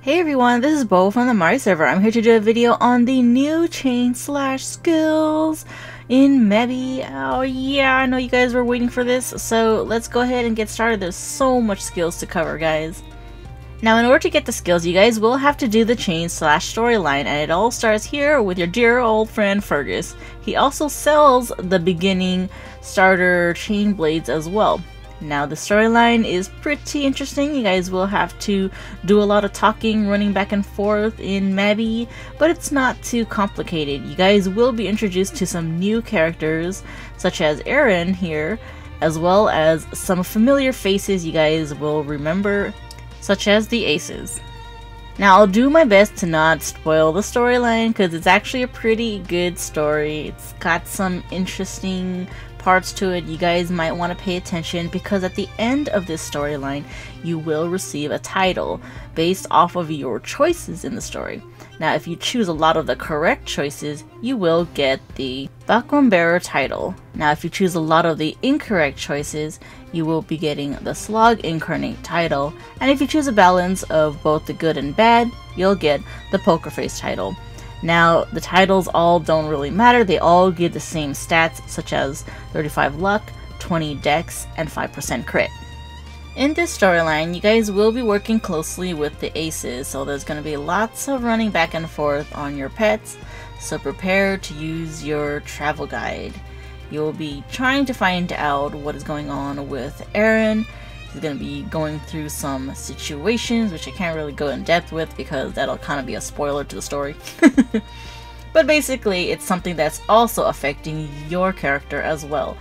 Hey everyone, this is Bobo from the Mari server. I'm here to do a video on the new chain slash skills in Mabi. Oh yeah, I know you guys were waiting for this, so let's go ahead and get started. There's so much skills to cover, guys. Now in order to get the skills, you guys will have to do the chain slash storyline, and it all starts here with your dear old friend Fergus. He also sells the beginning starter chain blades as well. Now the storyline is pretty interesting. You guys will have to do a lot of talking, running back and forth in Mabi, but it's not too complicated. You guys will be introduced to some new characters such as Aaron here, as well as some familiar faces you guys will remember, such as the Aces. Now I'll do my best to not spoil the storyline because it's actually a pretty good story. It's got some interesting parts to it. You guys might want to pay attention because at the end of this storyline you will receive a title based off of your choices in the story. Now if you choose a lot of the correct choices, you will get the Bachram bearer title. Now if you choose a lot of the incorrect choices, you will be getting the Slog incarnate title, and if you choose a balance of both the good and bad, you'll get the poker face title. Now, the titles all don't really matter. They all give the same stats, such as 35 luck, 20 dex, and 5% crit. In this storyline, you guys will be working closely with the Aces, so there's going to be lots of running back and forth on your pets, so prepare to use your travel guide. You'll be trying to find out what is going on with Aaron. He's going to be going through some situations which I can't really go in depth with because that'll kind of be a spoiler to the story. But basically it's something that's also affecting your character as well.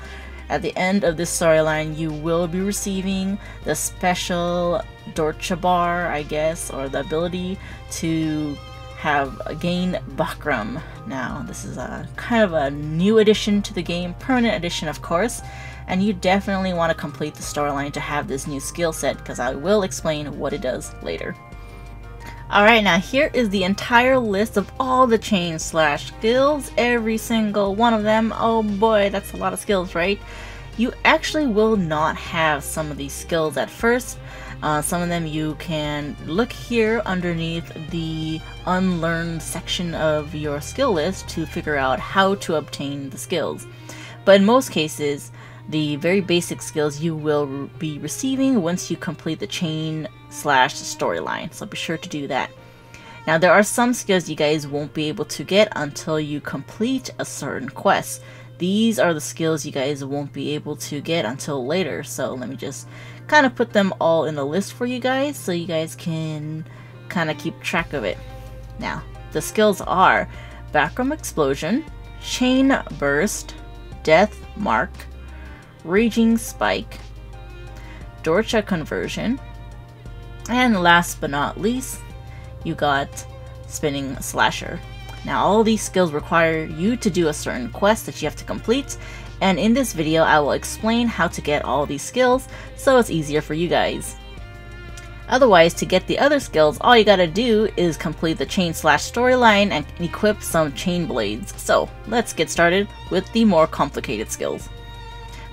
At the end of this storyline you will be receiving the special Dorcha bar, I guess, or the ability to gain Bachram. Now this is a kind of a new addition to the game, permanent addition of course, and you definitely want to complete the storyline to have this new skill set because I will explain what it does later. Alright, now here is the entire list of all the chain slash skills, every single one of them. Oh boy, that's a lot of skills, right? You actually will not have some of these skills at first. Some of them you can look here underneath the unlearned section of your skill list to figure out how to obtain the skills. But in most cases, the very basic skills you will be receiving once you complete the chain slash storyline, so be sure to do that. Now there are some skills you guys won't be able to get until you complete a certain quest. These are the skills you guys won't be able to get until later, so let me just kind of put them all in a list for you guys so you guys can kind of keep track of it. Now the skills are Bachram Explosion, Chain Burst, Death Mark, Raging Spike, Dorcha Conversion, and last but not least, you got Spinning Slasher. Now all these skills require you to do a certain quest that you have to complete, and in this video I will explain how to get all these skills so it's easier for you guys. Otherwise, to get the other skills, all you gotta do is complete the chain slash storyline and equip some chain blades. So let's get started with the more complicated skills.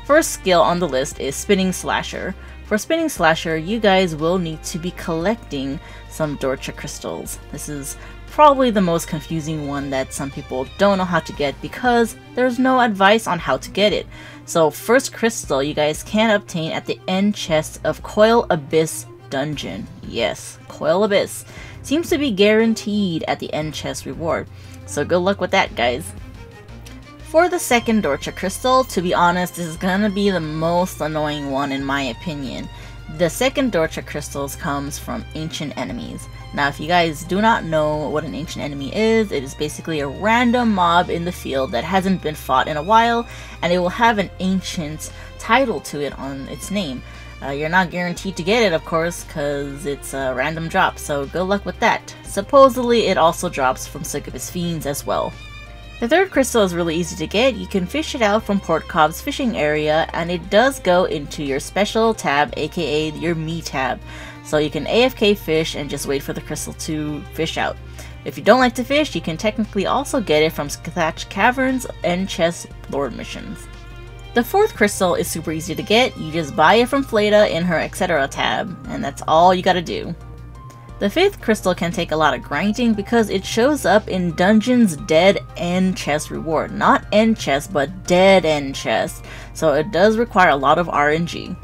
First skill on the list is Spinning Slasher. For Spinning Slasher, you guys will need to be collecting some Dorcha crystals. This is probably the most confusing one that some people don't know how to get because there's no advice on how to get it. So first crystal you guys can obtain at the end chest of Coil Abyss dungeon. Yes, Coil Abyss. Seems to be guaranteed at the end chest reward. So good luck with that, guys. For the second Dorcha crystal, to be honest, this is gonna be the most annoying one in my opinion. The second Dorcha crystals comes from ancient enemies. Now if you guys do not know what an ancient enemy is, it is basically a random mob in the field that hasn't been fought in a while, and it will have an ancient title to it on its name. You're not guaranteed to get it, of course, because it's a random drop, so good luck with that. Supposedly it also drops from Succubus Fiends as well. The third crystal is really easy to get. You can fish it out from Port Cobb's fishing area, and it does go into your special tab, aka your me tab. So you can AFK fish and just wait for the crystal to fish out. If you don't like to fish, you can technically also get it from Thatch Caverns and Chest Lord missions. The fourth crystal is super easy to get. You just buy it from Fleta in her etc tab, and that's all you gotta do. The 5th crystal can take a lot of grinding because it shows up in Dungeon's Dead End Chest reward. Not end chest, but dead end chest. So it does require a lot of RNG.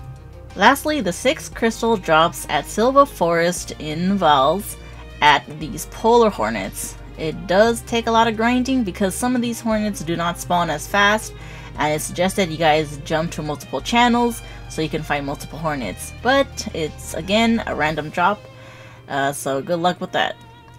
Lastly, the 6th crystal drops at Silva Forest in Vals at these polar hornets. It does take a lot of grinding because some of these hornets do not spawn as fast, and it's suggested you guys jump to multiple channels so you can find multiple hornets. But it's, again, a random drop, so good luck with that.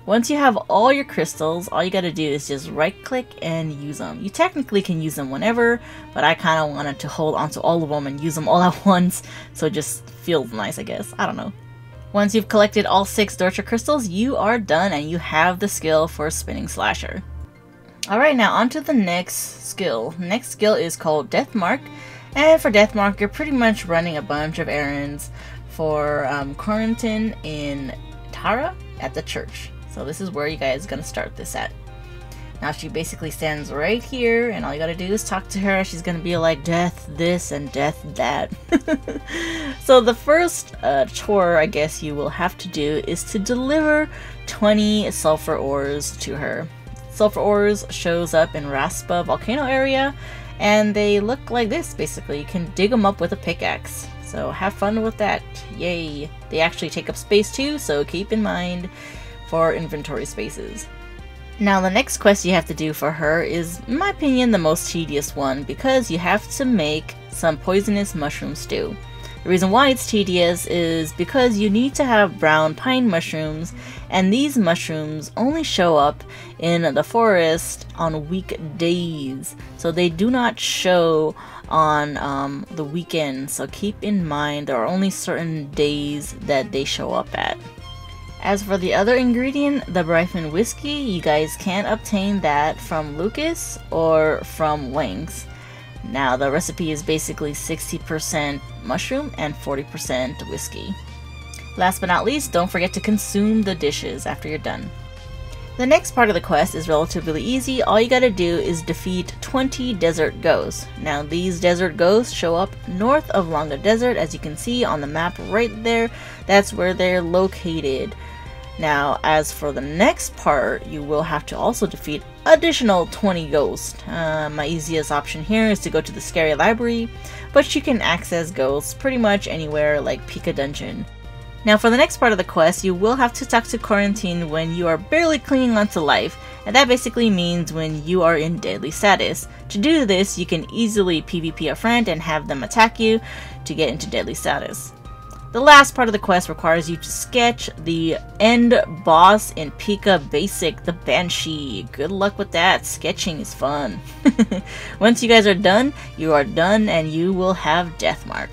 Once you have all your crystals, all you gotta do is just right click and use them. You technically can use them whenever, but I kind of wanted to hold onto all of them and use them all at once, so it just feels nice, I guess. I don't know. Once you've collected all 6 Dorcha crystals, you are done and you have the skill for Spinning Slasher. Alright, now on to the next skill. Next skill is called Death Mark, and for Death Mark you're pretty much running a bunch of errands for Quarantine in Tara at the church. So this is where you guys are going to start this at. Now she basically stands right here, and all you gotta do is talk to her. She's gonna be like, death this and death that. So the first chore I guess you will have to do is to deliver 20 sulfur ores to her. Sulfur ores shows up in Raspa volcano area, and they look like this basically. You can dig them up with a pickaxe. So have fun with that. Yay. They actually take up space too, so keep in mind for inventory spaces. Now the next quest you have to do for her is, in my opinion, the most tedious one, because you have to make some poisonous mushroom stew. The reason why it's tedious is because you need to have brown pine mushrooms, and these mushrooms only show up in the forest on weekdays, so they do not show on the weekend. So keep in mind there are only certain days that they show up at. As for the other ingredient, the Bryphon whiskey, you guys can obtain that from Lucas or from Wings. Now the recipe is basically 60% mushroom and 40% whiskey. Last but not least, don't forget to consume the dishes after you're done. The next part of the quest is relatively easy. All you gotta do is defeat 20 desert ghosts. Now these desert ghosts show up north of Longa Desert, as you can see on the map right there. That's where they're located. Now, as for the next part, you will have to also defeat additional 20 ghosts. My easiest option here is to go to the Scary Library, but you can access ghosts pretty much anywhere like Pika Dungeon. Now for the next part of the quest, you will have to talk to Quarantine when you are barely clinging onto life, and that basically means when you are in deadly status. To do this, you can easily PvP a friend and have them attack you to get into deadly status. The last part of the quest requires you to sketch the end boss in Pika Basic, the Banshee. Good luck with that. Sketching is fun. Once you guys are done, you are done and you will have Death Mark.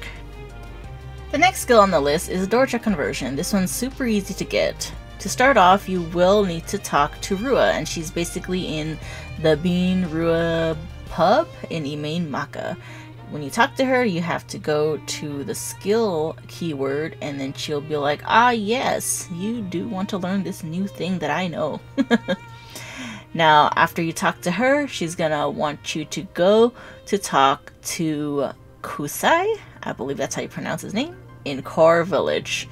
The next skill on the list is Dorcha Conversion. This one's super easy to get. To start off, you will need to talk to Rua, and she's basically in the Bean Rua pub in Emain Maka. When you talk to her, you have to go to the skill keyword, and then she'll be like, ah yes, you do want to learn this new thing that I know. Now, after you talk to her, she's gonna want you to go to talk to Kusai, I believe that's how you pronounce his name, in Core Village.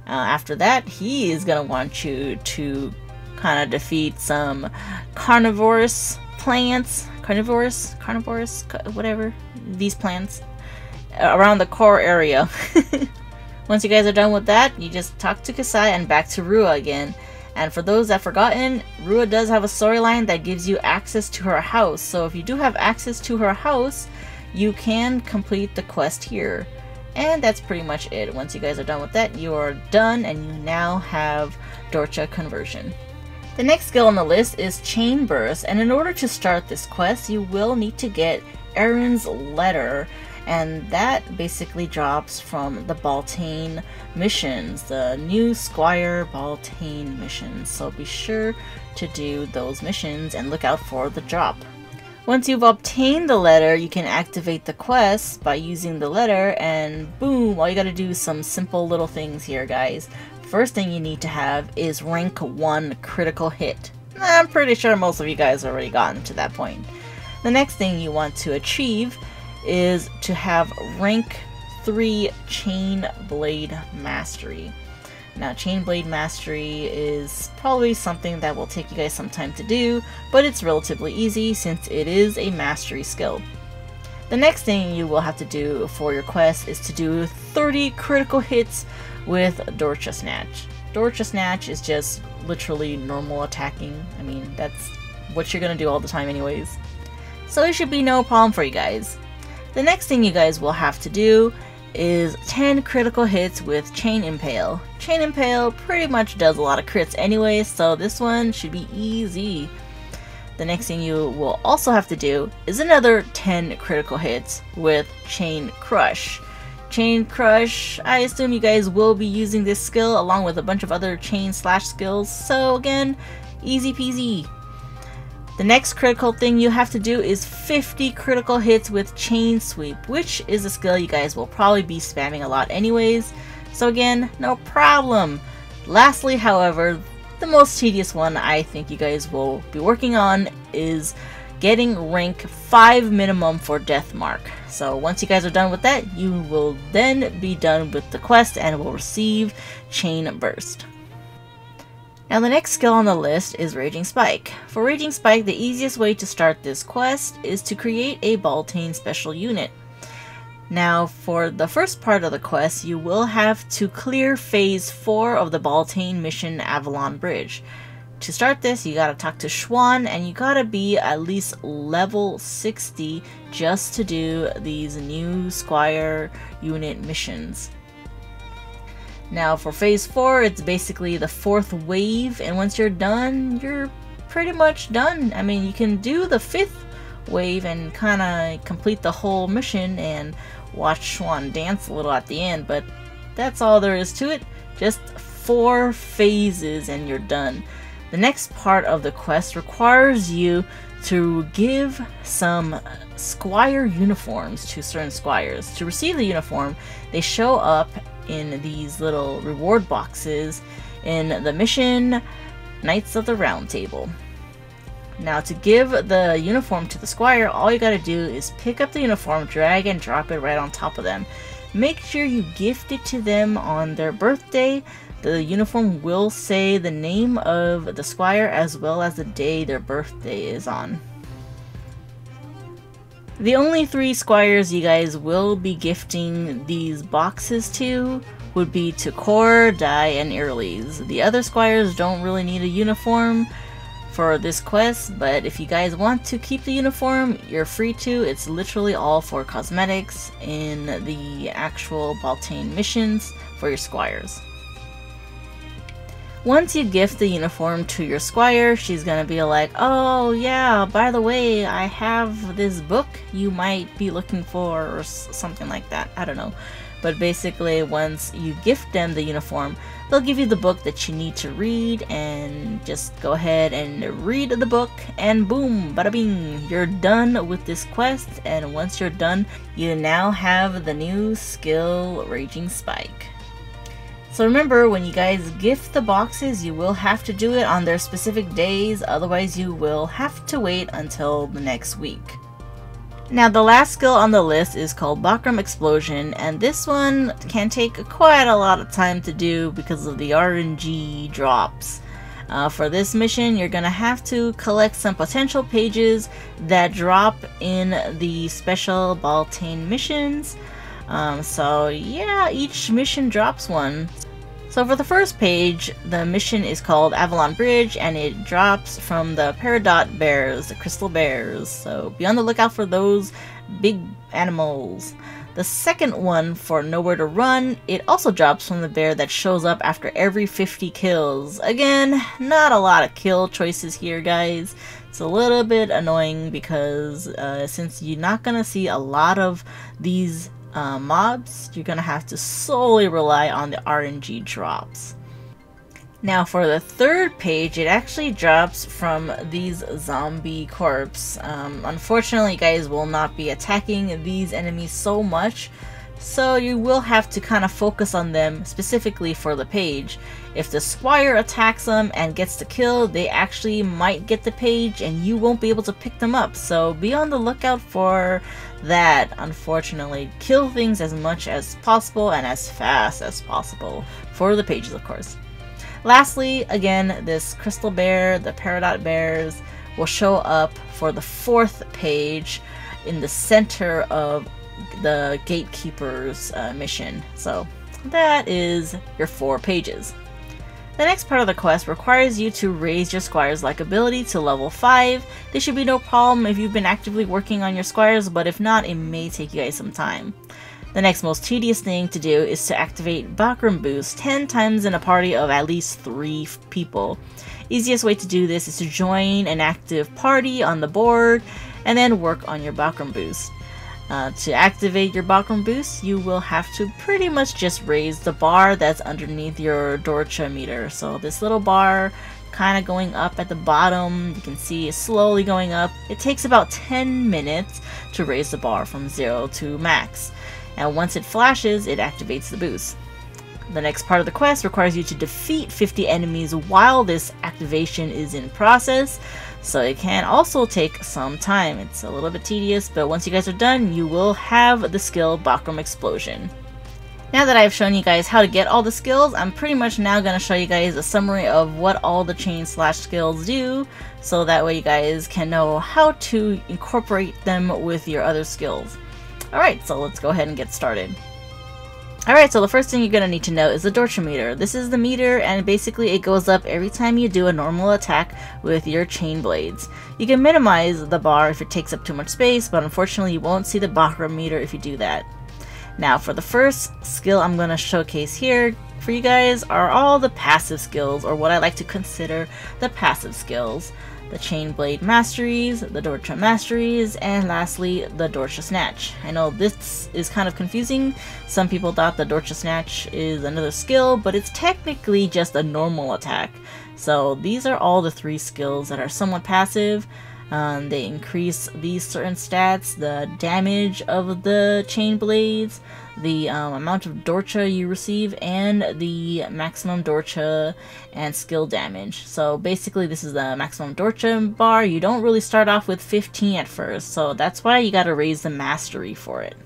After that, he is gonna want you to kind of defeat some carnivorous plants, whatever, these plants around the core area. Once you guys are done with that, you just talk to Kasai and back to Rua again. And for those that forgotten, Rua does have a storyline that gives you access to her house. So if you do have access to her house, you can complete the quest here. And that's pretty much it. Once you guys are done with that, you are done and you now have Dorcha Conversion. The next skill on the list is Chain Burst, and in order to start this quest, you will need to get Aaron's letter, and that basically drops from the Baltane missions, the new Squire Baltane missions. So be sure to do those missions and look out for the drop. Once you've obtained the letter, you can activate the quest by using the letter, and boom, all you gotta do is some simple little things here, guys. First thing you need to have is rank 1 critical hit. I'm pretty sure most of you guys have already gotten to that point. The next thing you want to achieve is to have rank 3 Chain Blade Mastery. Now, Chain Blade Mastery is probably something that will take you guys some time to do, but it's relatively easy since it is a mastery skill. The next thing you will have to do for your quest is to do 30 critical hits with Dorcha Snatch. Dorcha Snatch is just literally normal attacking. I mean, that's what you're gonna do all the time anyways. So it should be no problem for you guys. The next thing you guys will have to do is 10 critical hits with Chain Impale. Chain Impale pretty much does a lot of crits anyway, so this one should be easy. The next thing you will also have to do is another 10 critical hits with Chain Crush. Chain Crush, I assume you guys will be using this skill along with a bunch of other chain slash skills, so again, easy peasy. The next critical thing you have to do is 50 critical hits with Chain Sweep, which is a skill you guys will probably be spamming a lot anyways, so again, no problem. Lastly, however, the most tedious one I think you guys will be working on is getting rank 5 minimum for Death Mark. So once you guys are done with that, you will then be done with the quest and will receive Chain Burst. Now the next skill on the list is Raging Spike. For Raging Spike, the easiest way to start this quest is to create a Baltane special unit. Now for the first part of the quest, you will have to clear phase 4 of the Baltane mission Avalon Bridge. To start this, you gotta talk to Schwan and you gotta be at least level 60 just to do these new Squire unit missions. Now for phase 4, it's basically the 4th wave, and once you're done, you're pretty much done. I mean, you can do the 5th wave and kind of complete the whole mission and watch Schwan dance a little at the end, but that's all there is to it. Just 4 phases and you're done. The next part of the quest requires you to give some Squire uniforms to certain Squires. To receive the uniform, they show up in these little reward boxes in the mission Knights of the Round Table. Now to give the uniform to the Squire, all you gotta do is pick up the uniform, drag and drop it right on top of them. Make sure you gift it to them on their birthday. The uniform will say the name of the Squire as well as the day their birthday is on. The only 3 Squires you guys will be gifting these boxes to would be to Core, Dai, and Earlies. The other Squires don't really need a uniform for this quest, but if you guys want to keep the uniform, you're free to. It's literally all for cosmetics in the actual Baltane missions for your Squires. Once you gift the uniform to your Squire, she's gonna be like, oh yeah, by the way, I have this book you might be looking for, or something like that, I don't know. But basically, once you gift them the uniform, they'll give you the book that you need to read, and just go ahead and read the book, and boom, bada bing, you're done with this quest. And once you're done, you now have the new skill, Raging Spike. So remember, when you guys gift the boxes, you will have to do it on their specific days, otherwise you will have to wait until the next week. Now the last skill on the list is called Bachram Explosion, and this one can take quite a lot of time to do because of the RNG drops. For this mission, you're gonna have to collect some potential pages that drop in the special Baltane missions. So yeah, each mission drops one. So for the first page, the mission is called Avalon Bridge, and it drops from the Peridot Bears, the Crystal Bears. So be on the lookout for those big animals. The second one, for Nowhere to Run, it also drops from the bear that shows up after every 50 kills. Again, not a lot of kill choices here, guys. It's a little bit annoying because since you're not gonna see a lot of these mobs, you're gonna have to solely rely on the RNG drops. Now for the third page, it actually drops from these zombie corpse. Unfortunately, you guys will not be attacking these enemies so much so you will have to kind of focus on them specifically for the page. If the squire attacks them and gets the kill, they actually might get the page and you won't be able to pick them up, so be on the lookout for that. Unfortunately, kill things as much as possible and as fast as possible for the pages, of course. Lastly, again, this crystal bear, the peridot bears, will show up for the 4th page in the center of the gatekeeper's mission. So that is your 4 pages. The next part of the quest requires you to raise your squire's likability to level 5. This should be no problem if you've been actively working on your squires, but if not, it may take you guys some time. The next most tedious thing to do is to activate Bachram boost 10 times in a party of at least 3 people. Easiest way to do this is to join an active party on the board and then work on your Bachram boost. To activate your Bachram boost, you will have to pretty much just raise the bar that's underneath your Dorcha meter. So this little bar kind of going up at the bottom, you can see it's slowly going up. It takes about 10 minutes to raise the bar from 0 to max. And once it flashes, it activates the boost. The next part of the quest requires you to defeat 50 enemies while this activation is in process, so it can also take some time. It's a little bit tedious, but once you guys are done, you will have the skill Bachram Explosion. Now that I've shown you guys how to get all the skills, I'm pretty much now going to show you guys a summary of what all the chain slash skills do, so that way you guys can know how to incorporate them with your other skills. Alright, so let's go ahead and get started. Alright, so the first thing you're going to need to know is the Dorcha meter. This is the meter, and basically it goes up every time you do a normal attack with your chain blades. You can minimize the bar if it takes up too much space, but unfortunately you won't see the Bachram meter if you do that. Now for the first skill I'm going to showcase here for you guys are all the passive skills, or what I like to consider the passive skills. The Chain Blade Masteries, the Dorcha Masteries, and lastly, the Dorcha Snatch. I know this is kind of confusing. Some people thought the Dorcha Snatch is another skill, but it's technically just a normal attack. So these are all the 3 skills that are somewhat passive. They increase these certain stats: the damage of the chain blades, the amount of Dorcha you receive, and the maximum Dorcha and skill damage. So basically this is the maximum Dorcha bar. You don't really start off with 15 at first, so that's why you gotta raise the mastery for it.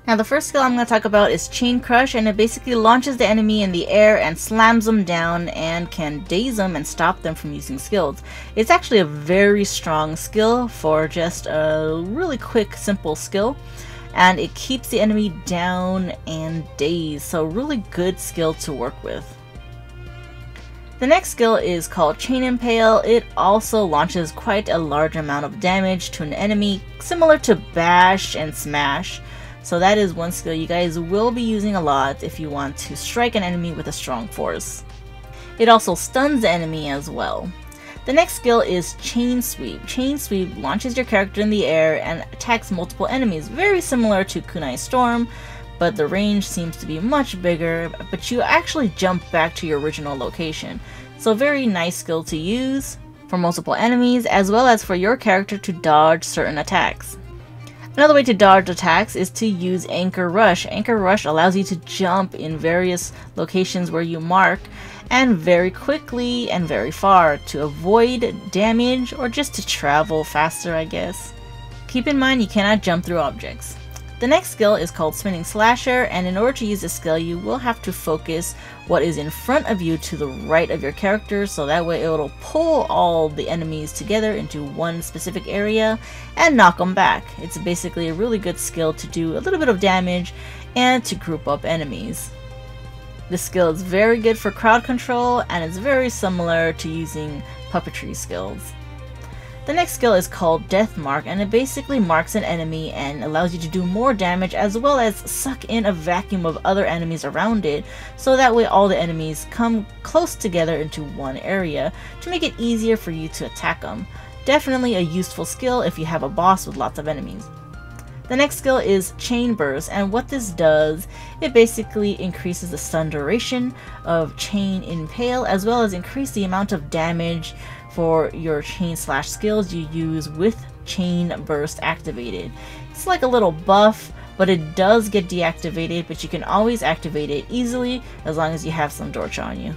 Now the first skill I'm going to talk about is Chain Crush, and it basically launches the enemy in the air and slams them down and can daze them and stop them from using skills. It's actually a very strong skill for just a really quick, simple skill, and it keeps the enemy down and dazed, so really good skill to work with. The next skill is called Chain Impale. It also launches quite a large amount of damage to an enemy, similar to Bash and Smash. So that is one skill you guys will be using a lot if you want to strike an enemy with a strong force. It also stuns the enemy as well. The next skill is Chain Sweep. Chain Sweep launches your character in the air and attacks multiple enemies, very similar to Kunai Storm, but the range seems to be much bigger, but you actually jump back to your original location. So very nice skill to use for multiple enemies, as well as for your character to dodge certain attacks. Another way to dodge attacks is to use Anchor Rush. Anchor Rush allows you to jump in various locations where you mark, and very quickly and very far, to avoid damage or just to travel faster, I guess. Keep in mind you cannot jump through objects. The next skill is called Spinning Slasher, and in order to use this skill you will have to focus what is in front of you to the right of your character, so that way it'll pull all the enemies together into one specific area and knock them back. It's basically a really good skill to do a little bit of damage and to group up enemies. This skill is very good for crowd control, and it's very similar to using puppetry skills. The next skill is called Death Mark, and it basically marks an enemy and allows you to do more damage, as well as suck in a vacuum of other enemies around it, so that way all the enemies come close together into one area to make it easier for you to attack them. Definitely a useful skill if you have a boss with lots of enemies. The next skill is Chain Burst, and what this does, it basically increases the stun duration of Chain Impale, as well as increase the amount of damage for your chain slash skills you use with Chain Burst activated. It's like a little buff but it does get deactivated, but you can always activate it easily as long as you have some Dorcha on you.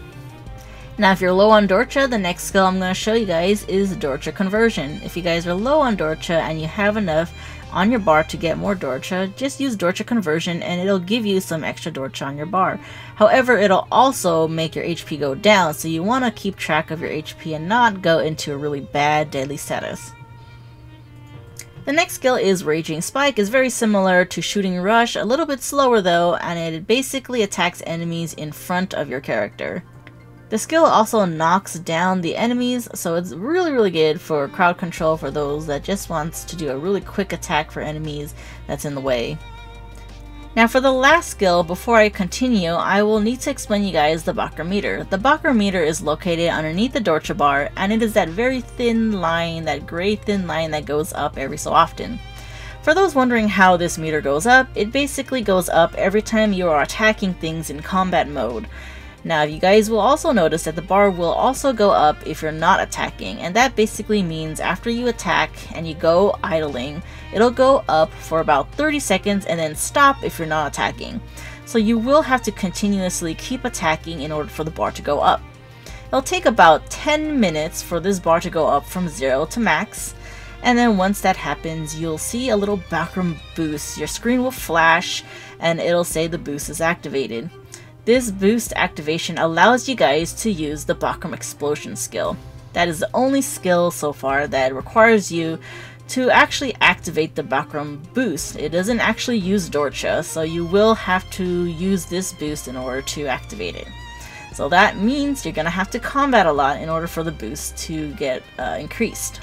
Now if you're low on Dorcha, the next skill I'm going to show you guys is Dorcha Conversion. If you guys are low on Dorcha and you have enough on your bar to get more Dorcha, just use Dorcha Conversion and it'll give you some extra Dorcha on your bar. However, it'll also make your HP go down, so you want to keep track of your HP and not go into a really bad deadly status. The next skill is Raging Spike. It's very similar to Shooting Rush, a little bit slower though, and it basically attacks enemies in front of your character. The skill also knocks down the enemies, so it's really good for crowd control for those that just wants to do a really quick attack for enemies that's in the way. Now for the last skill, before I continue, I will need to explain you guys the Bachram meter. The Bachram meter is located underneath the Dorcha bar, and it is that very thin line, that gray thin line that goes up every so often. For those wondering how this meter goes up, it basically goes up every time you are attacking things in combat mode. Now you guys will also notice that the bar will also go up if you're not attacking, and that basically means after you attack and you go idling, it'll go up for about 30 seconds and then stop if you're not attacking. So you will have to continuously keep attacking in order for the bar to go up. It'll take about 10 minutes for this bar to go up from 0 to max, and then once that happens, you'll see a little Bachram boost. Your screen will flash and it'll say the boost is activated. This boost activation allows you guys to use the Bachram Explosion skill. That is the only skill so far that requires you to actually activate the Bachram boost. It doesn't actually use Dorcha, so you will have to use this boost in order to activate it. So that means you're gonna have to combat a lot in order for the boost to get increased.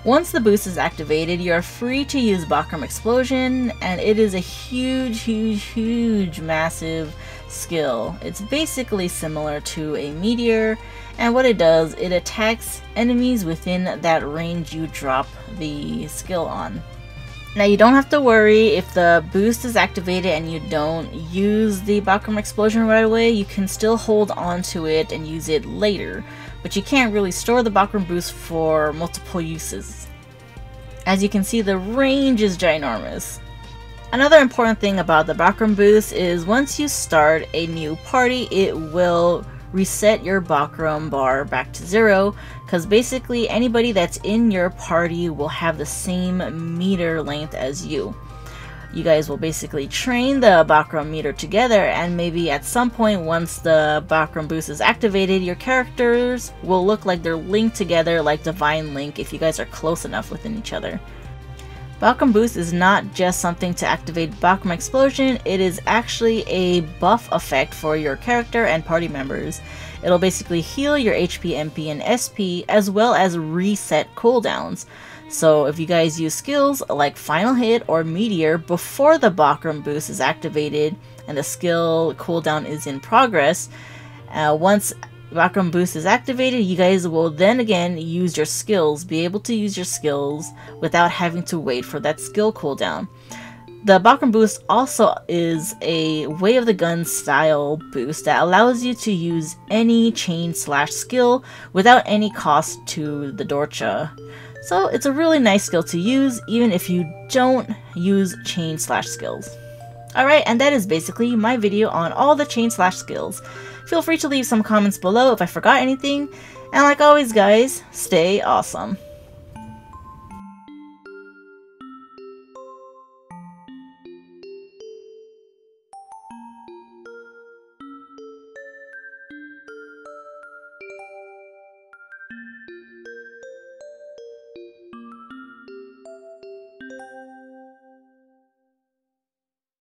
Once the boost is activated, you are free to use Bachram Explosion, and it is a huge, massive skill. It's basically similar to a meteor, and what it does, it attacks enemies within that range you drop the skill on. Now you don't have to worry if the boost is activated and you don't use the Bachram Explosion right away. You can still hold on to it and use it later, but you can't really store the Bachram boost for multiple uses. As you can see, the range is ginormous. Another important thing about the Bachram boost is once you start a new party, it will reset your Bachram bar back to 0, because basically anybody that's in your party will have the same meter length as you. You guys will basically train the Bachram meter together, and maybe at some point once the Bachram boost is activated, your characters will look like they're linked together like Divine Link if you guys are close enough within each other. Bachram boost is not just something to activate Bachram Explosion, it is actually a buff effect for your character and party members. It'll basically heal your HP, MP, and SP, as well as reset cooldowns. So if you guys use skills like Final Hit or Meteor before the Bachram boost is activated and the skill cooldown is in progress, once Bachram boost is activated, you guys will then again use your skills, be able to use your skills without having to wait for that skill cooldown. The Bachram boost also is a Way of the Gun style boost that allows you to use any chain slash skill without any cost to the Dorcha. So it's a really nice skill to use even if you don't use chain slash skills. Alright, and that is basically my video on all the chain slash skills. Feel free to leave some comments below if I forgot anything, and like always guys, stay awesome.